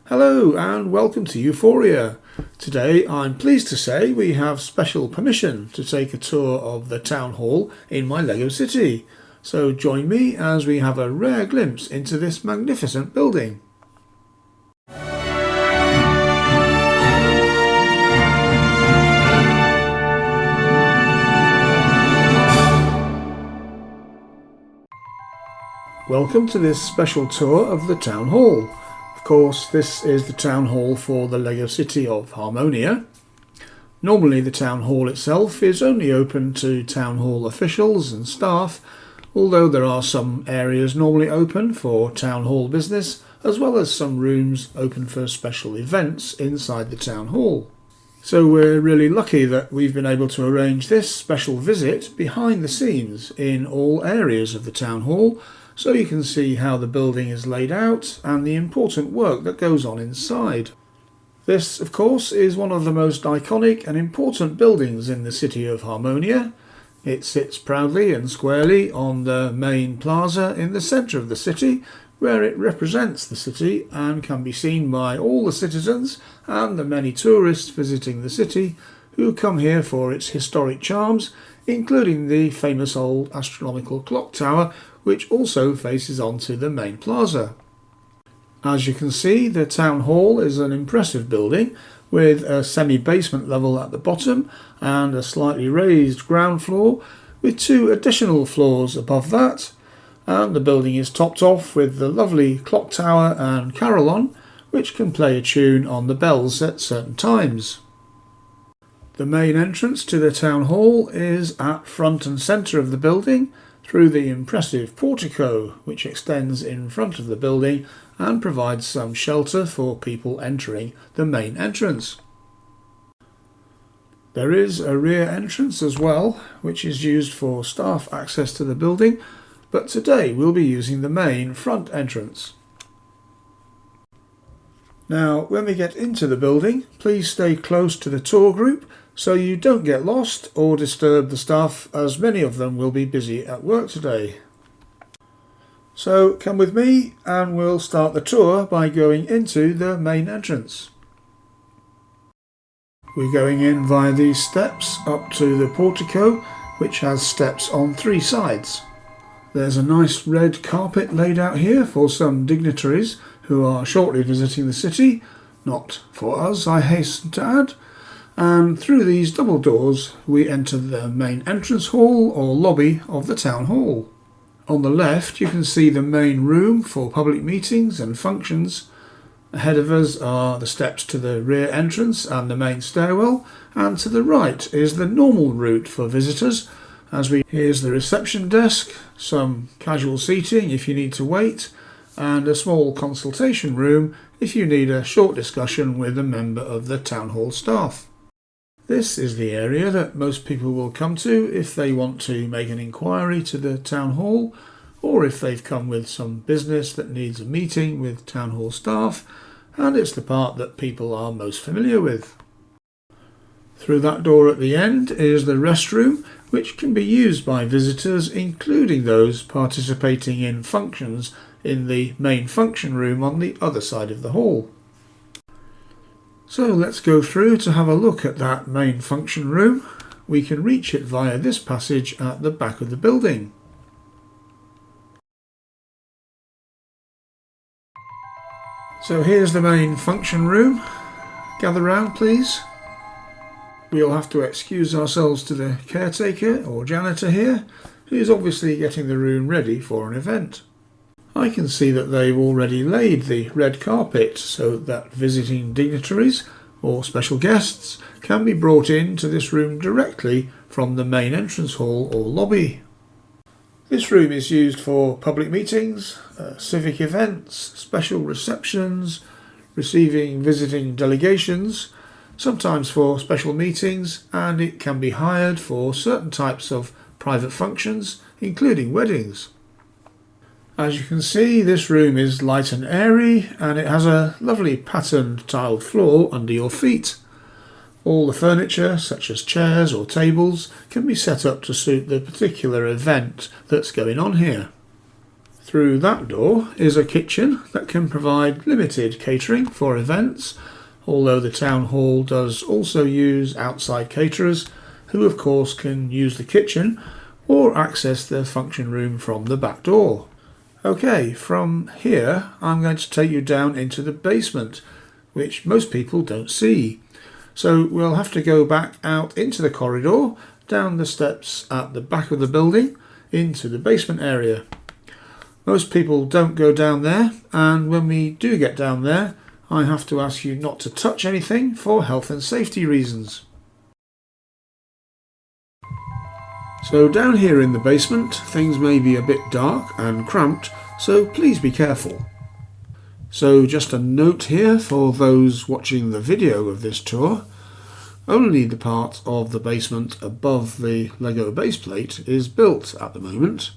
Hello and welcome to Euphoria. Today I'm pleased to say we have special permission to take a tour of the town hall in my Lego city. So join me as we have a rare glimpse into this magnificent building. Welcome to this special tour of the town hall. Of course, this is the town hall for the Lego city of Harmonia. Normally the town hall itself is only open to town hall officials and staff, although there are some areas normally open for town hall business, as well as some rooms open for special events inside the town hall. So we're really lucky that we've been able to arrange this special visit behind the scenes in all areas of the town hall, so you can see how the building is laid out and the important work that goes on inside. This, of course, is one of the most iconic and important buildings in the city of Harmonia. It sits proudly and squarely on the main plaza in the centre of the city, where it represents the city and can be seen by all the citizens and the many tourists visiting the city who come here for its historic charms, including the famous old astronomical clock tower, which also faces onto the main plaza. As you can see, the town hall is an impressive building with a semi-basement level at the bottom and a slightly raised ground floor with two additional floors above that, and the building is topped off with the lovely clock tower and carillon, which can play a tune on the bells at certain times. The main entrance to the town hall is at front and centre of the building, through the impressive portico which extends in front of the building and provides some shelter for people entering the main entrance. There is a rear entrance as well, which is used for staff access to the building, but today we'll be using the main front entrance. Now, when we get into the building, please stay close to the tour group so you don't get lost or disturb the staff, as many of them will be busy at work today. So come with me and we'll start the tour by going into the main entrance. We're going in via these steps up to the portico, which has steps on three sides. There's a nice red carpet laid out here for some dignitaries who are shortly visiting the city, not for us, I hasten to add. And through these double doors we enter the main entrance hall or lobby of the town hall. On the left you can see the main room for public meetings and functions. Ahead of us are the steps to the rear entrance and the main stairwell, and to the right is the normal route for visitors. Here's the reception desk, some casual seating if you need to wait, and a small consultation room if you need a short discussion with a member of the town hall staff. This is the area that most people will come to if they want to make an inquiry to the town hall, or if they've come with some business that needs a meeting with town hall staff, and it's the part that people are most familiar with. Through that door at the end is the restroom, which can be used by visitors, including those participating in functions in the main function room on the other side of the hall. So let's go through to have a look at that main function room. We can reach it via this passage at the back of the building. So here's the main function room. Gather round please. We'll have to excuse ourselves to the caretaker or janitor here, who's obviously getting the room ready for an event. I can see that they've already laid the red carpet so that visiting dignitaries or special guests can be brought into this room directly from the main entrance hall or lobby. This room is used for public meetings, civic events, special receptions, receiving visiting delegations, sometimes for special meetings, and it can be hired for certain types of private functions, including weddings. As you can see, this room is light and airy, and it has a lovely patterned tiled floor under your feet. All the furniture, such as chairs or tables, can be set up to suit the particular event that's going on here. Through that door is a kitchen that can provide limited catering for events, although the town hall does also use outside caterers who of course can use the kitchen or access the function room from the back door. Okay, from here I'm going to take you down into the basement, which most people don't see. So we'll have to go back out into the corridor, down the steps at the back of the building, into the basement area. Most people don't go down there, and when we do get down there, I have to ask you not to touch anything for health and safety reasons. So down here in the basement, things may be a bit dark and cramped, so please be careful. So just a note here for those watching the video of this tour. Only the part of the basement above the Lego base plate is built at the moment.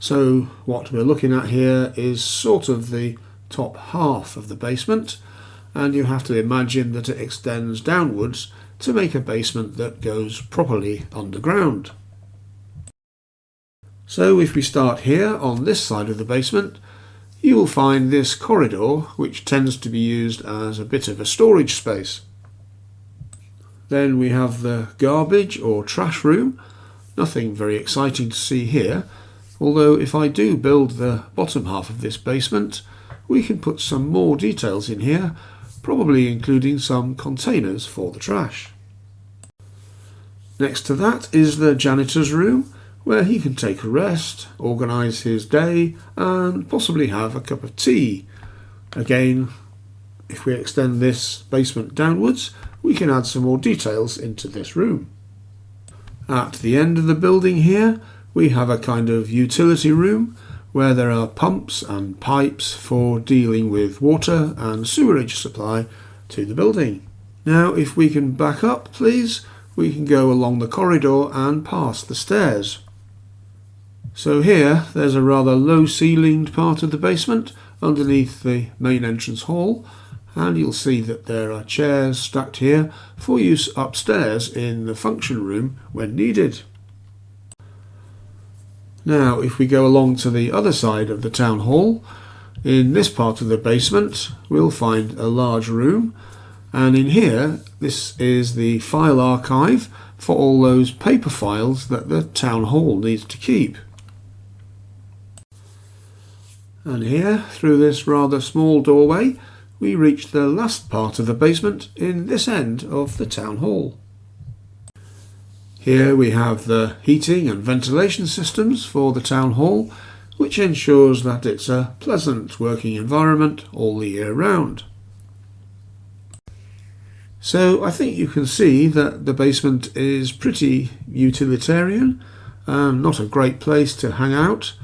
So what we're looking at here is sort of the top half of the basement, and you have to imagine that it extends downwards to make a basement that goes properly underground. So if we start here on this side of the basement, you will find this corridor, which tends to be used as a bit of a storage space. Then we have the garbage or trash room. Nothing very exciting to see here, although if I do build the bottom half of this basement, we can put some more details in here, probably including some containers for the trash. Next to that is the janitor's room, where he can take a rest, organise his day and possibly have a cup of tea. Again, if we extend this basement downwards, we can add some more details into this room. At the end of the building here, we have a kind of utility room where there are pumps and pipes for dealing with water and sewerage supply to the building. Now if we can back up please, we can go along the corridor and past the stairs. So here there's a rather low ceilinged part of the basement underneath the main entrance hall, and you'll see that there are chairs stacked here for use upstairs in the function room when needed. Now if we go along to the other side of the town hall, in this part of the basement we'll find a large room, and in here this is the file archive for all those paper files that the town hall needs to keep. And here, through this rather small doorway, we reach the last part of the basement in this end of the town hall. Here we have the heating and ventilation systems for the town hall, which ensures that it's a pleasant working environment all the year round. So I think you can see that the basement is pretty utilitarian, not a great place to hang out,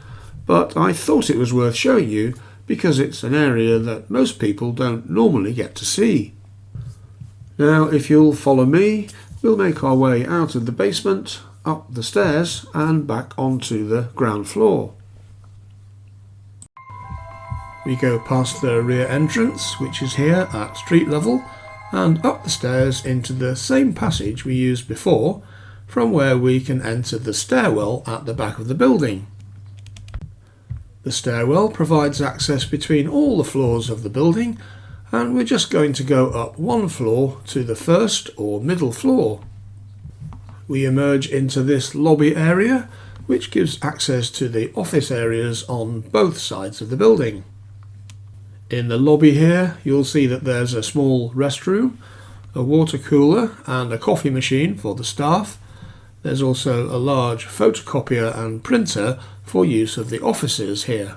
but I thought it was worth showing you because it's an area that most people don't normally get to see. Now if you'll follow me, we'll make our way out of the basement, up the stairs and back onto the ground floor. We go past the rear entrance, which is here at street level, and up the stairs into the same passage we used before, from where we can enter the stairwell at the back of the building. The stairwell provides access between all the floors of the building, and we're just going to go up one floor to the first or middle floor. We emerge into this lobby area, which gives access to the office areas on both sides of the building. In the lobby here you'll see that there's a small restroom, a water cooler and a coffee machine for the staff. There's also a large photocopier and printer for use of the offices here.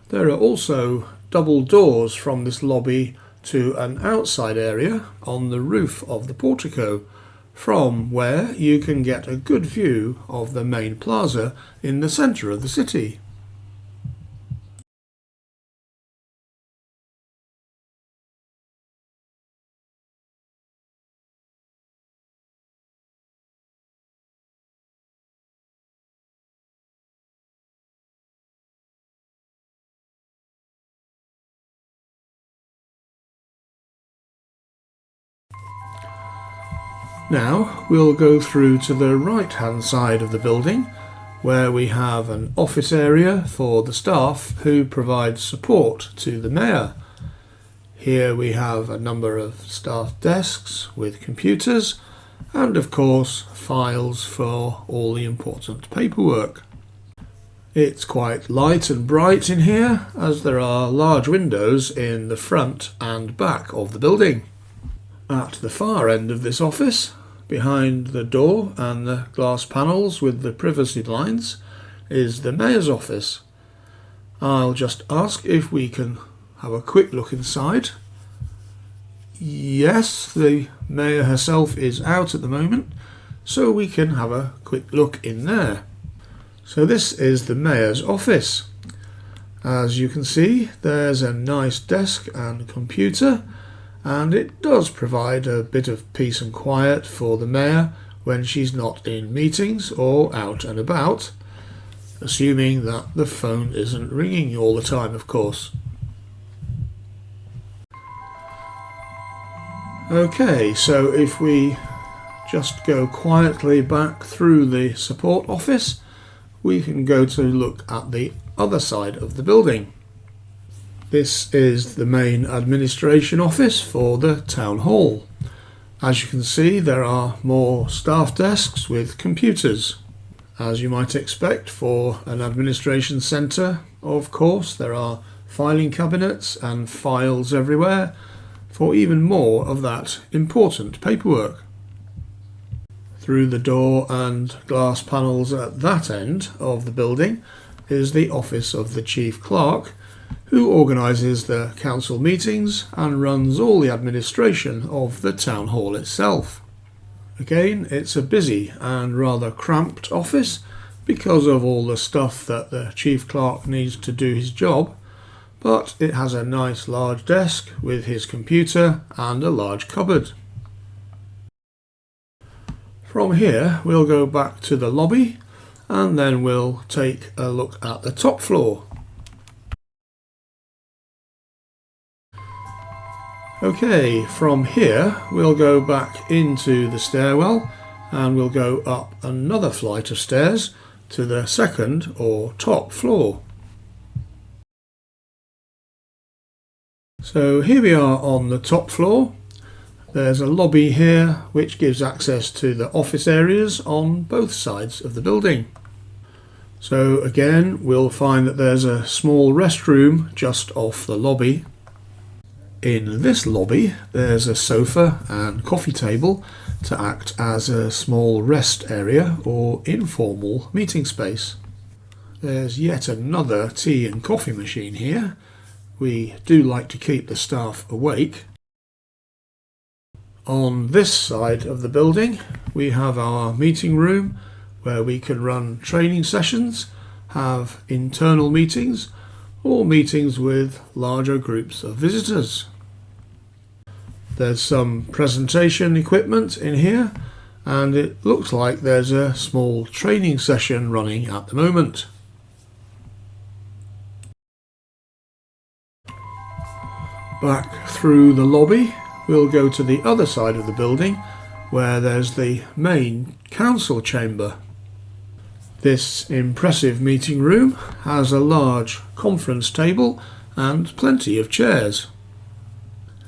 There are also double doors from this lobby to an outside area on the roof of the portico, from where you can get a good view of the main plaza in the centre of the city. Now we'll go through to the right hand side of the building, where we have an office area for the staff who provide support to the mayor. Here we have a number of staff desks with computers and of course files for all the important paperwork. It's quite light and bright in here as there are large windows in the front and back of the building. At the far end of this office, behind the door and the glass panels with the privacy blinds, is the mayor's office. I'll just ask if we can have a quick look inside. Yes, the mayor herself is out at the moment, so we can have a quick look in there. So this is the mayor's office. As you can see, there's a nice desk and computer, and it does provide a bit of peace and quiet for the mayor when she's not in meetings or out and about, assuming that the phone isn't ringing all the time, of course. Okay, so if we just go quietly back through the support office, we can go to look at the other side of the building. This is the main administration office for the town hall. As you can see, there are more staff desks with computers. As you might expect for an administration centre, of course, there are filing cabinets and files everywhere for even more of that important paperwork. Through the door and glass panels at that end of the building is the office of the Chief Clerk, who organises the council meetings and runs all the administration of the town hall itself. Again, it's a busy and rather cramped office because of all the stuff that the Chief Clerk needs to do his job, but it has a nice large desk with his computer and a large cupboard. From here we'll go back to the lobby and then we'll take a look at the top floor. Okay, from here we'll go back into the stairwell and we'll go up another flight of stairs to the second or top floor. So here we are on the top floor. There's a lobby here which gives access to the office areas on both sides of the building. So again, we'll find that there's a small restroom just off the lobby. In this lobby, there's a sofa and coffee table to act as a small rest area or informal meeting space. There's yet another tea and coffee machine here. We do like to keep the staff awake. On this side of the building we have our meeting room where we can run training sessions, have internal meetings or meetings with larger groups of visitors. There's some presentation equipment in here and it looks like there's a small training session running at the moment. Back through the lobby we'll go to the other side of the building where there's the main council chamber. This impressive meeting room has a large conference table and plenty of chairs.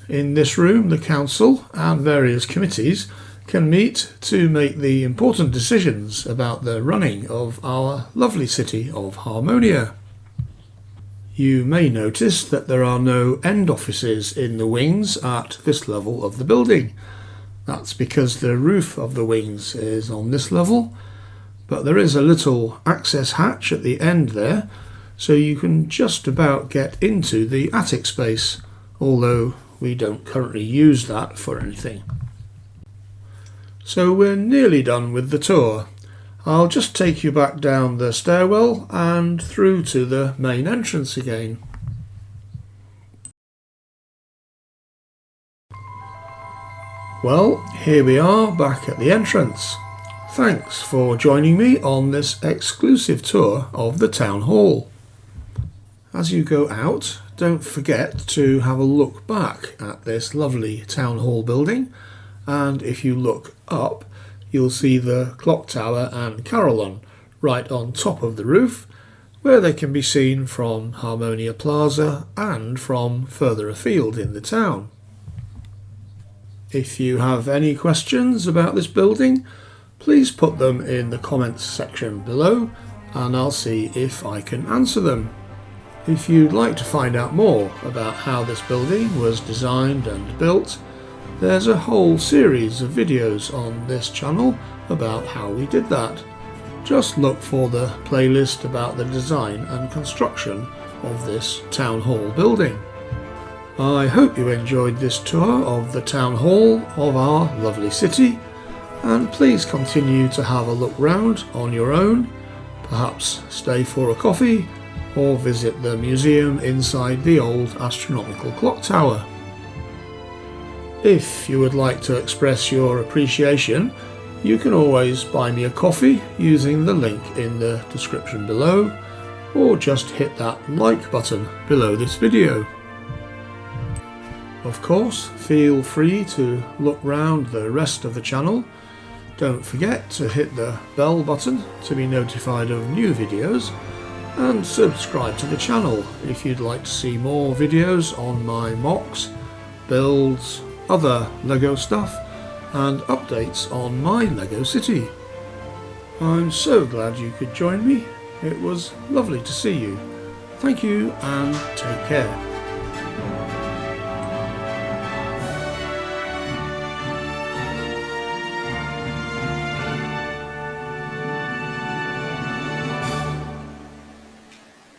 In this room the council and various committees can meet to make the important decisions about the running of our lovely city of Harmonia. You may notice that there are no end offices in the wings at this level of the building. That's because the roof of the wings is on this level, but there is a little access hatch at the end there, so you can just about get into the attic space, although we don't currently use that for anything. So we're nearly done with the tour. I'll just take you back down the stairwell and through to the main entrance again. Well, here we are back at the entrance. Thanks for joining me on this exclusive tour of the town hall. As you go out, don't forget to have a look back at this lovely town hall building, and if you look up you'll see the clock tower and carillon right on top of the roof, where they can be seen from Harmonia Plaza and from further afield in the town. If you have any questions about this building, please put them in the comments section below and I'll see if I can answer them. If you'd like to find out more about how this building was designed and built, there's a whole series of videos on this channel about how we did that. Just look for the playlist about the design and construction of this town hall building. I hope you enjoyed this tour of the town hall of our lovely city, and please continue to have a look round on your own, perhaps stay for a coffee or visit the museum inside the old astronomical clock tower. If you would like to express your appreciation, you can always buy me a coffee using the link in the description below, or just hit that like button below this video. Of course, feel free to look round the rest of the channel. Don't forget to hit the bell button to be notified of new videos, and subscribe to the channel if you'd like to see more videos on my mocks, builds, other LEGO stuff, and updates on my LEGO city. I'm so glad you could join me. It was lovely to see you. Thank you and take care.